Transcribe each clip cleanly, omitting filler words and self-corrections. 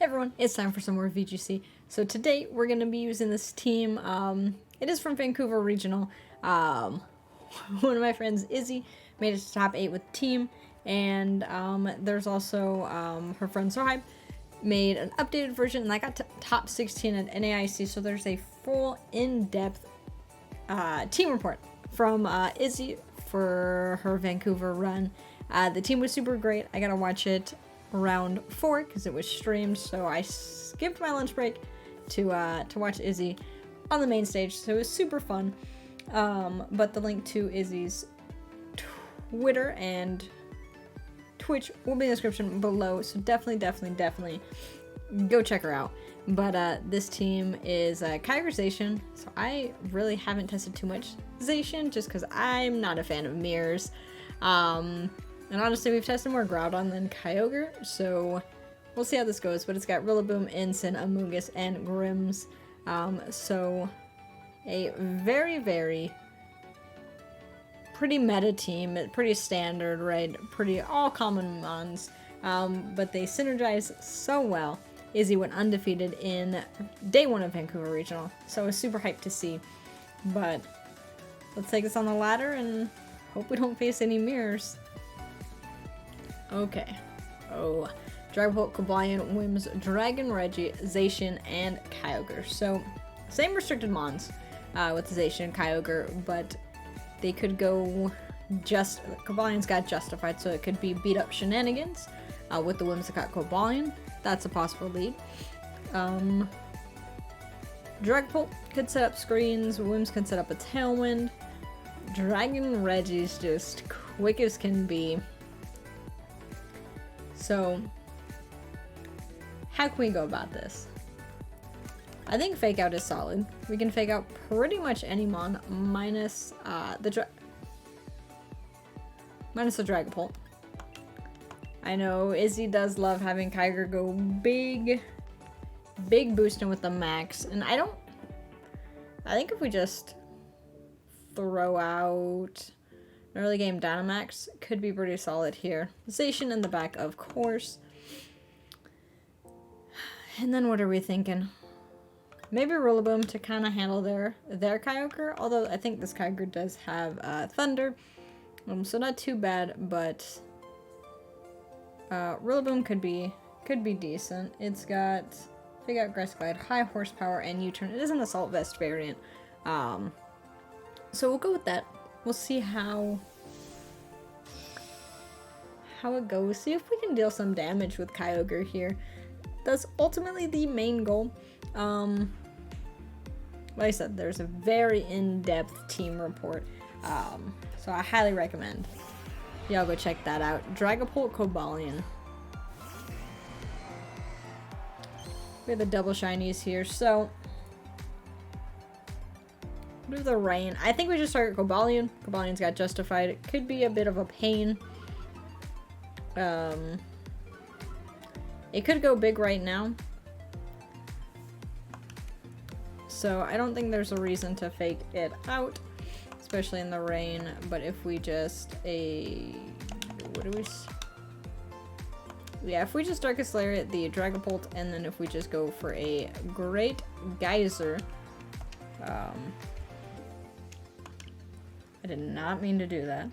everyone, it's time for some more VGC. So today we're going to be using this team. It is from Vancouver Regional. One of my friends, Izzy, made it to top 8 with the team. And there's also her friend Sohaib made an updated version, and I got to top 16 at NAIC. So there's a full in-depth team report from Izzy for her Vancouver run. The team was super great. I got to watch it round 4 because it was streamed, so I skipped my lunch break to watch Izzy on the main stage, so it was super fun. But the link to Izzy's Twitter and Twitch will be in the description below, so definitely go check her out. But this team is Kyogre Zacian, so I really haven't tested too much Zacian just because I'm not a fan of mirrors. And honestly, we've tested more Groudon than Kyogre, so we'll see how this goes. But it's got Rillaboom, Ensign, Amoonguss, and Grims. So a very pretty meta team, pretty standard, right? Pretty all common mons, but they synergize so well. Izzy went undefeated in day 1 of Vancouver Regional, so I was super hyped to see. But let's take this on the ladder and hope we don't face any mirrors. Okay. Oh, Dragapult, Cobalion, Wims, Dragon, Reggie, Zacian, and Kyogre. So, same restricted mons with Zacian and Kyogre, but they could go just... Cobalion's got Justified, so it could be beat up shenanigans with the Wims that got Cobalion. That's a possible lead. Dragapult could set up screens, Wims can set up a Tailwind. Dragon Reggie's just quick as can be. So, how can we go about this? I think Fake Out is solid. We can Fake Out pretty much any mon minus the Dragapult. I know Izzy does love having Kyogre go big boosting with the max, and I think if we just throw out an early game Dynamax, could be pretty solid here. Zacian in the back, of course. And then what are we thinking? Maybe Rillaboom to kind of handle their Kyogre, although I think this Kyogre does have Thunder, so not too bad, but Rillaboom could be decent. It's got Fake Out, Grass Glide, high horsepower, and U-turn. It is an Assault Vest variant, so we'll go with that. We'll see how it goes. See if we can deal some damage with Kyogre here. That's ultimately the main goal. Like I said, there's a very in-depth team report, so I highly recommend y'all go check that out. Dragapult, Cobalion. We have the double shinies here, so what is the rain? I think we just start Cobalion. Cobalion's got Justified. It could be a bit of a pain. It could go big right now. So I don't think there's a reason to fake it out, especially in the rain. But if we just if we just Darkest Lariat the Dragapult, and then if we just go for a Great Geyser. I did not mean to do that.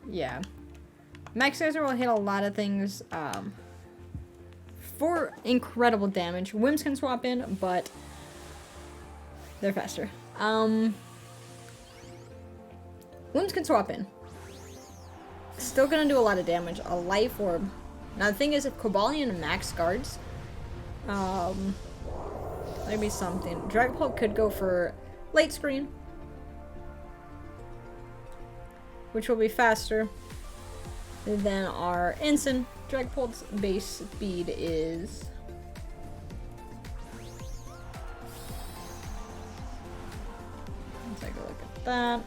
Yeah. Max Geyser will hit a lot of things for incredible damage. Wims can swap in, but they're faster. Wims can swap in. Still gonna do a lot of damage. A Life Orb. Now the thing is, if Cobalion max guards, maybe something. Dragapult could go for late screen, which will be faster than our Ensign. Dragapult's base speed is... Let's take a look at that.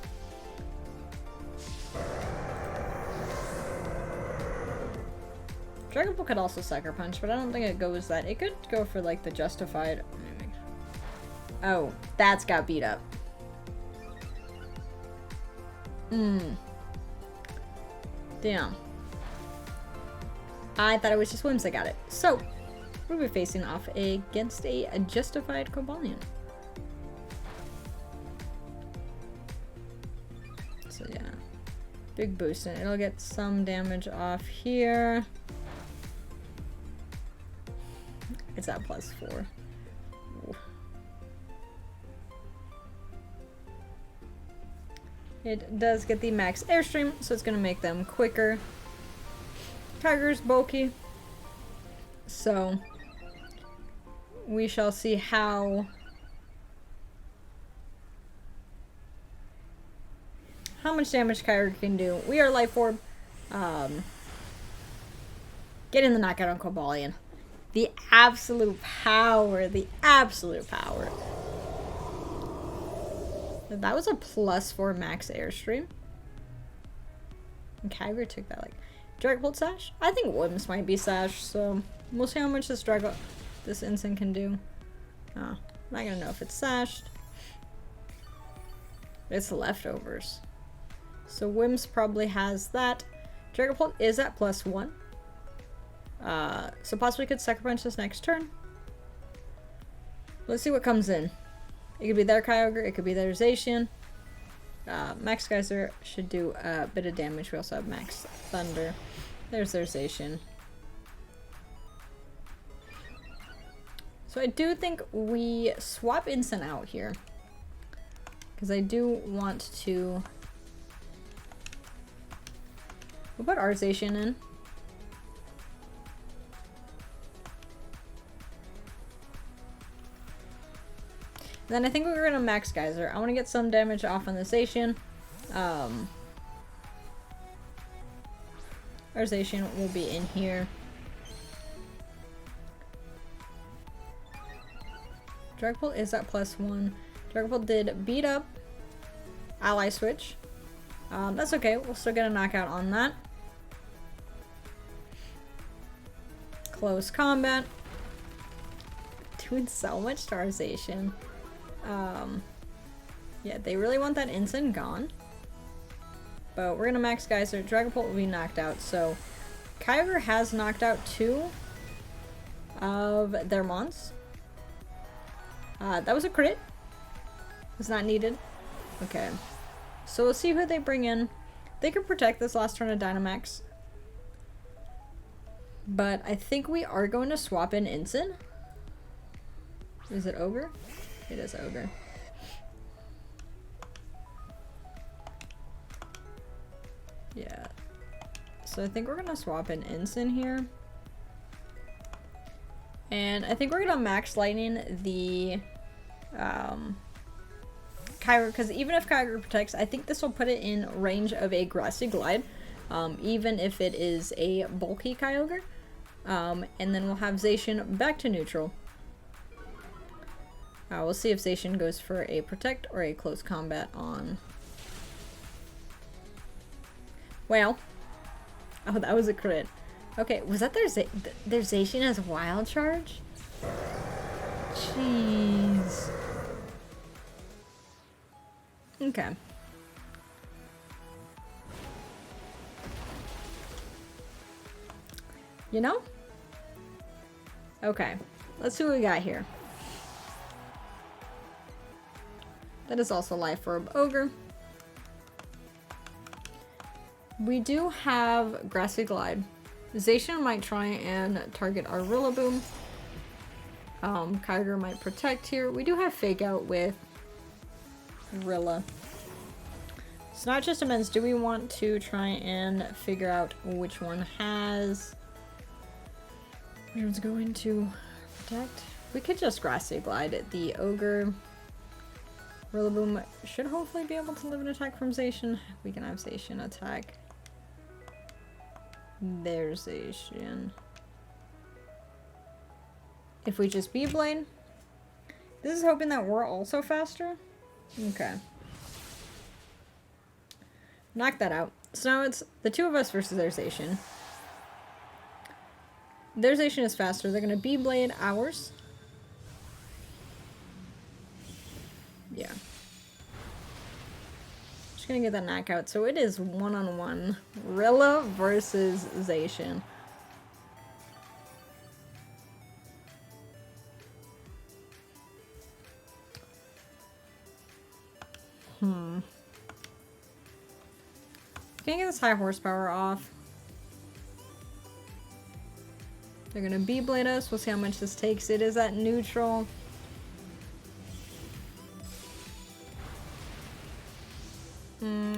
Dragapult could also Sucker Punch, but I don't think it goes that. It could go for like the Justified. Oh, that's got beat up. Damn. I thought it was just Wims that got it. So, we'll be facing off against a justified Cobalion. So yeah, big boost, and it'll get some damage off here. It's at +4. Ooh. It does get the max airstream, so it's going to make them quicker. Kyogre's bulky, so we shall see how much damage Kyogre can do. We are Life Orb. Getting the knockout on Cobalion. The absolute power. The absolute power. That was a +4 max airstream. And Kyogre took that like Dragapult Sash? I think Wims might be Sash, so we'll see how much this Instant can do. Oh, not gonna know if it's Sashed. It's leftovers. So Wims probably has that. Dragapult is at +1. So possibly could Sucker Punch this next turn. Let's see what comes in. It could be their Kyogre, it could be their Zacian. Max Geyser should do a bit of damage. We also have Max Thunder. There's their Zacian. So I do think we swap Instant out here. Because I do want to... We'll put our Zacian in. Then I think we're going to Max Geyser. I want to get some damage off on the Zacian. Our Zacian will be in here. Dragapult is at +1. Dragapult did beat up Ally Switch. That's okay. We'll still get a knockout on that. Close combat. Doing so much to our Zacian. Yeah, they really want that Instant gone. But we're gonna Max Geyser. Dragapult will be knocked out. So Kyogre has knocked out 2 of their Mons. That was a crit. Was not needed. Okay. So we'll see who they bring in. They could protect this last turn of Dynamax. But I think we are going to swap in Instant. Is it Ogre? It is Ogre. Yeah. So I think we're going to swap in Instant here. And I think we're going to Max Lightning the Kyogre, because even if Kyogre protects, I think this will put it in range of a Grassy Glide, even if it is a bulky Kyogre. And then we'll have Zacian back to neutral. We'll see if Zacian goes for a Protect or a Close Combat on... Well. Oh, that was a crit. Okay, was that their Zacian as Wild Charge? Jeez. Okay. You know? Okay. Let's see what we got here. That is also Life Orb Ogre. We do have Grassy Glide. Zacian might try and target our Rillaboom. Kyogre might protect here. We do have Fake Out with Rilla. It's not just immense. Do we want to try and figure out which one has... Which one's going to protect? We could just Grassy Glide. The Ogre... Rillaboom should hopefully be able to live an attack from Zacian. We can have Zacian attack. There's Zacian. If we just Beyblade. This is hoping that we're also faster. Okay. Knock that out. So now it's the two of us versus their Zacian. Their Zacian is faster. They're going to Beyblade ours. Yeah. Just gonna get that knockout. So it is one-on-one. Rilla versus Zacian. Can't get this high horsepower off. They're gonna B-blade us. We'll see how much this takes. It is at neutral.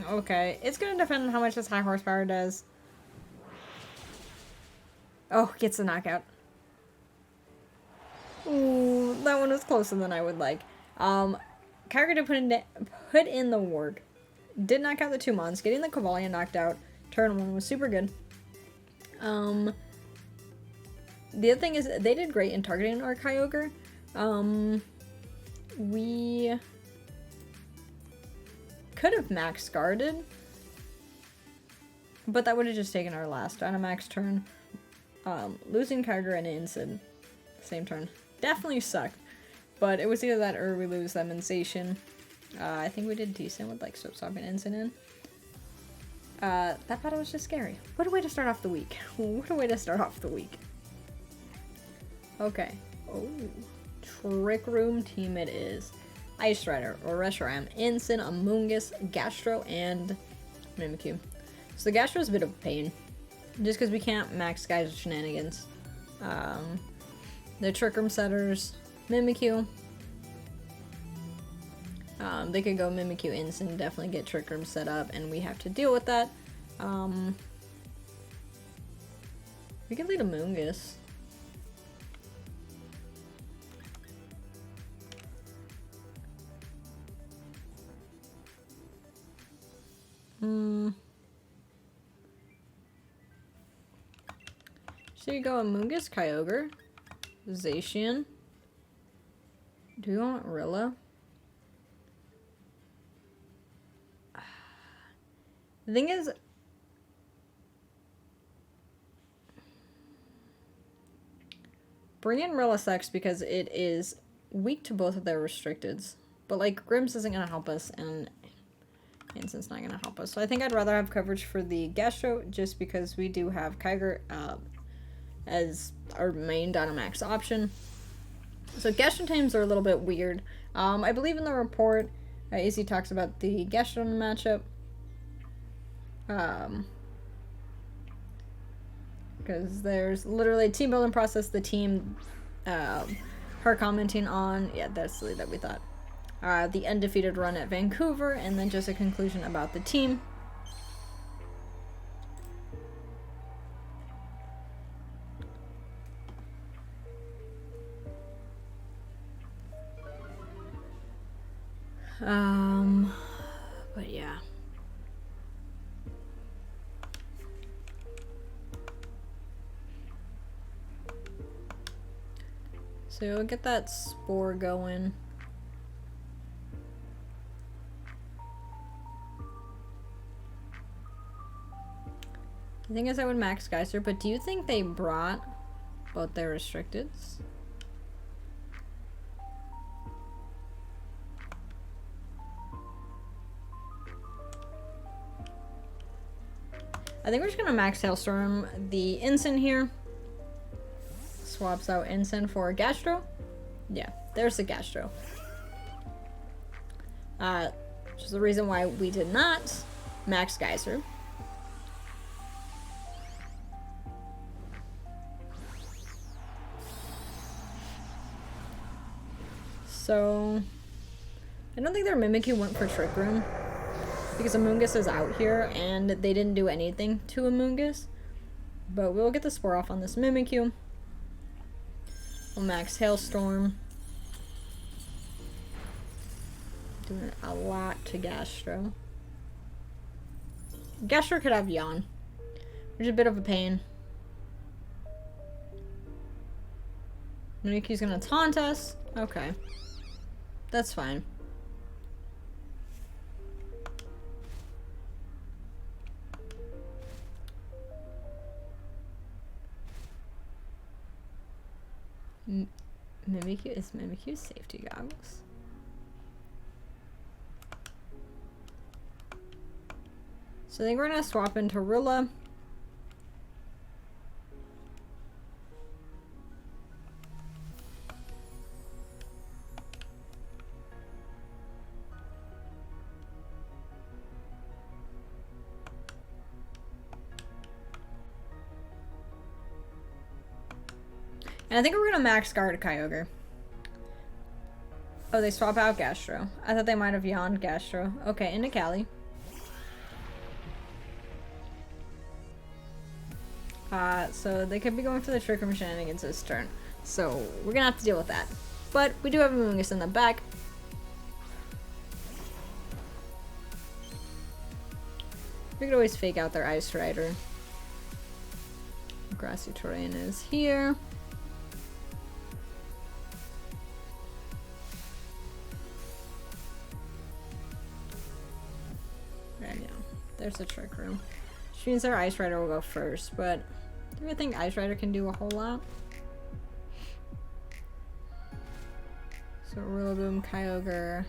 Okay. It's gonna depend on how much this high horsepower does. Oh, gets the knockout. Ooh, that one was closer than I would like. Kyogre did put in the work. Did knock out the 2 mons. Getting the Cavalier knocked out. Turn 1 was super good. The other thing is, they did great in targeting our Kyogre. We could have max guarded, but that would have just taken our last Dynamax turn. Losing Kyogre and Incid same turn definitely sucked, but it was either that or we lose Lemonsation. I think we did decent with like Soap Swap and Incid in. That battle was just scary. What a way to start off the week. What a way to start off the week. Okay. Oh, Trick Room team it is. Ice Rider, or Reshiram, Incin, Amoonguss, Gastro, and Mimikyu. So the Gastro is a bit of a pain, just because we can't max guys with shenanigans. The Trick Room setters, Mimikyu. They could go Mimikyu, Incin, definitely get Trick Room set up, and we have to deal with that. We could lead Amoonguss. So you go Amoonguss, Kyogre, Zacian. Do you want Rilla? The thing is, bring in Rilla sucks because it is weak to both of their restricteds. But like Grims isn't gonna help us, and Incin's not gonna help us. So I think I'd rather have coverage for the Gastro just because we do have Kyogre as our main Dynamax option. So Gastro teams are a little bit weird. I believe in the report, Izzy talks about the Gastro matchup. Because there's literally a team building process, the team, her commenting on, yeah, that's silly that we thought. The undefeated run at Vancouver, and then just a conclusion about the team. But yeah. So we'll get that Spore going. The thing is I would max Geyser, but do you think they brought both their restricteds? I think we're just gonna max Hailstorm the Incin here. Swaps out Incin for Gastro. Yeah, there's the Gastro. Which is the reason why we did not max Geyser. So, I don't think their Mimikyu went for Trick Room. Because Amoonguss is out here, and they didn't do anything to Amoonguss. But we'll get the Spore off on this Mimikyu. We'll max Hailstorm. Doing a lot to Gastro. Gastro could have Yawn, which is a bit of a pain. Mimikyu's gonna taunt us. Okay. That's fine. Mimikyu safety goggles. So I think we're gonna swap into Rilla. And I think we're gonna max guard Kyogre. Oh, they swap out Gastro. I thought they might have yawned Gastro. Okay, into Cali. So they could be going for the Trick Room shenanigans this turn. So we're gonna have to deal with that. But we do have a Mungus in the back. We could always fake out their Ice Rider. Grassy terrain is here. And yeah, there's the Trick Room. Which means their Ice Rider will go first, but do you think Ice Rider can do a whole lot? So Rillaboom, Kyogre.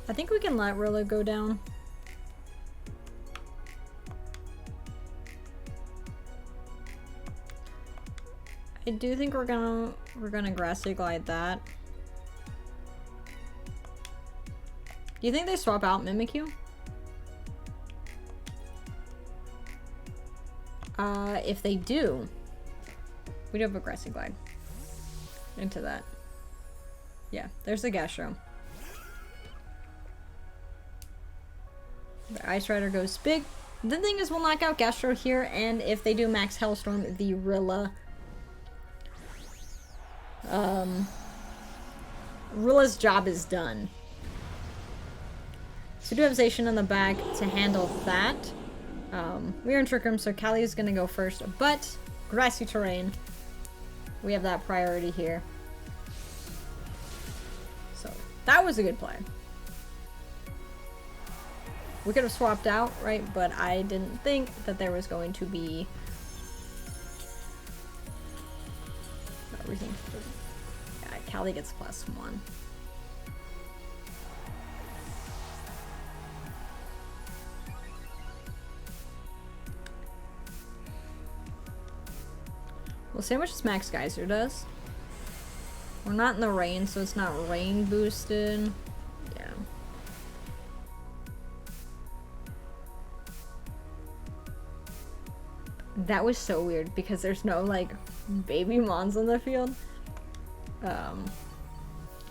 I think we can let Rilla go down. I do think we're gonna Grassy Glide that. Do you think they swap out Mimikyu? If they do, we do have a Grassy Glide into that. Yeah, there's the Gastro. The Ice Rider goes big. The thing is, we'll knock out Gastro here, and if they do max Hellstorm, the Rilla. Rilla's job is done. So we do have Zacian in the back to handle that. We're in Trick Room, so Callie is gonna go first, but Grassy Terrain. We have that priority here. So that was a good play. We could have swapped out, right? But I didn't think that there was going to be everything. Yeah, Callie gets +1. We'll see how much this Max Geyser does. We're not in the rain, so it's not rain boosted. Yeah. That was so weird because there's no like baby Mons on the field.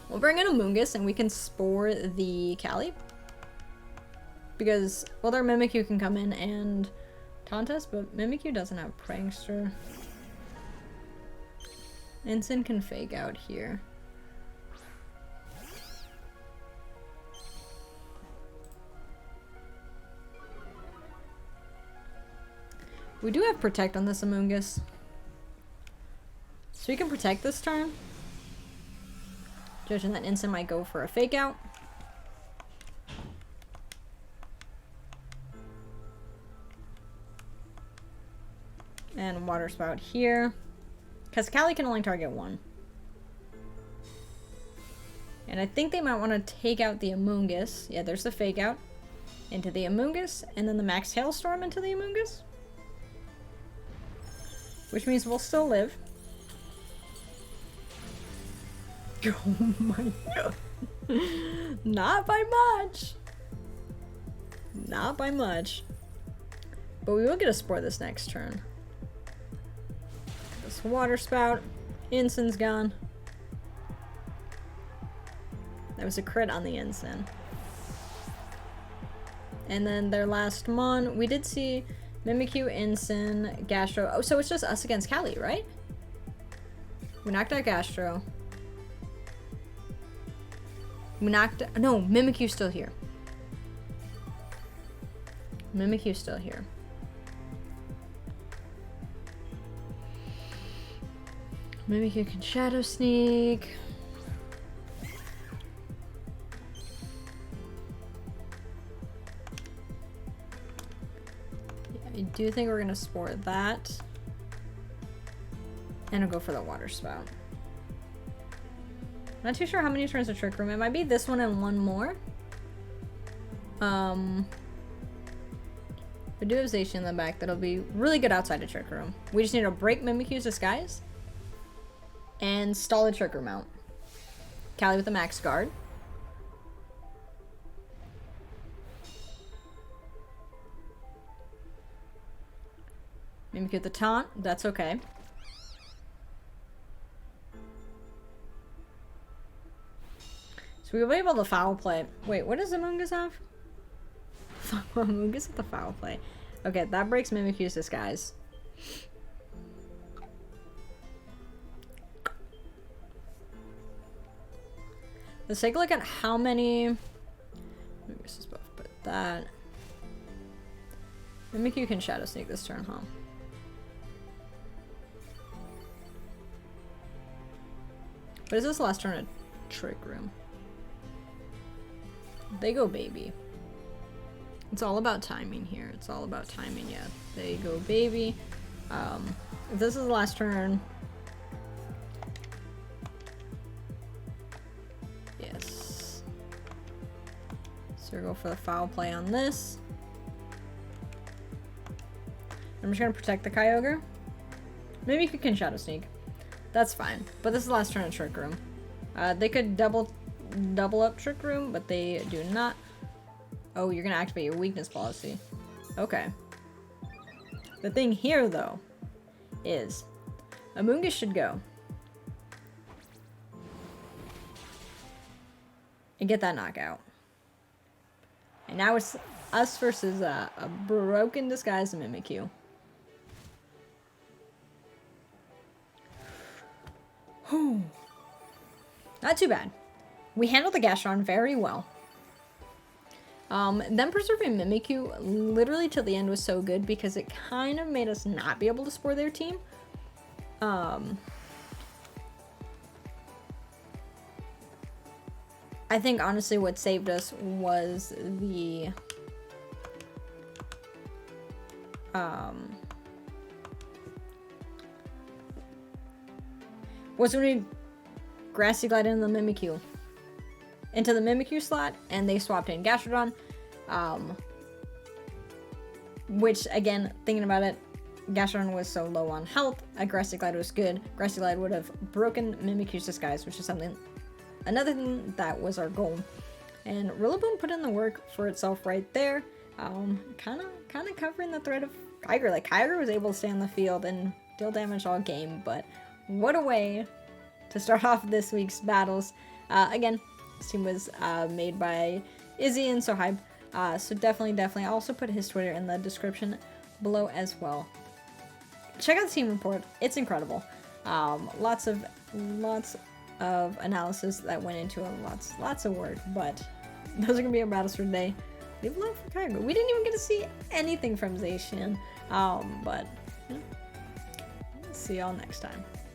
We'll bring in a Mungus and we can spore the Callie. Because, well, their Mimikyu can come in and taunt us, but Mimikyu doesn't have Prankster. Ensign can fake out here. We do have Protect on this Amoonguss. So we can Protect this turn. Judging that Ensign might go for a fake out. And Water Spout here. Because Callie can only target one. And I think they might want to take out the Amoonguss. Yeah, there's the fake out. Into the Amoonguss. And then the Max Hailstorm into the Amoonguss. Which means we'll still live. Oh my god. Not by much. Not by much. But we will get a Spore this next turn. This Water Spout. Ensign's gone. That was a crit on the Ensign. And then their last Mon. We did see Mimikyu, Ensign, Gastro. Oh, so it's just us against Callie, right? We knocked out Gastro. We knocked... No, Mimikyu's still here. Mimikyu's still here. Mimikyu can Shadow Sneak. I do think we're gonna Spore that. And I'll go for the Water Spout. Not too sure how many turns of Trick Room. It might be this one and one more. We do have Zacian in the back that'll be really good outside of Trick Room. We just need to break Mimikyu's Disguise and stall the Trick Room out. Callie with the max guard. Mimikyu with the taunt. That's okay. So we'll be able to foul play. Wait, what does Amoonguss have? Amoonguss with the foul play. Okay, that breaks Mimikyu's disguise. Let's take a look at how many... Maybe this is both, but that... Mimikyu can Shadow Sneak this turn, huh? But is this the last turn of Trick Room? They go baby. It's all about timing here. It's all about timing, yeah. They go baby. If this is the last turn... Yes. So we'll go for the foul play on this. I'm just gonna protect the Kyogre. Maybe you can Shadow Sneak. That's fine. But this is the last turn of Trick Room. They could double up Trick Room, but they do not. Oh, you're gonna activate your weakness policy. Okay. The thing here, though, is Amoonguss should go. And get that knockout. And now it's us versus a broken disguise Mimikyu. Not too bad. We handled the Gastron very well. Them preserving Mimikyu literally till the end was so good because it kind of made us not be able to spore their team. I think honestly what saved us was the was when we Grassy Glide into the Mimikyu slot, and they swapped in Gastrodon, which again, thinking about it, Gastrodon was so low on health, a Grassy Glide was good. Grassy Glide would have broken Mimikyu's disguise, which is another thing that was our goal. And Rillaboom put in the work for itself right there, kind of covering the threat of Kyogre. Like, Kyogre was able to stay on the field and deal damage all game, but what a way to start off this week's battles. Again, this team was made by Izzy and so hype. So definitely. I'll also put his Twitter in the description below as well. Check out the team report. It's incredible. Lots of analysis that went into it. Lots of work. But those are gonna be our battles for today. Leave a like for Kyogre. We didn't even get to see anything from Zacian. But you know, see y'all next time.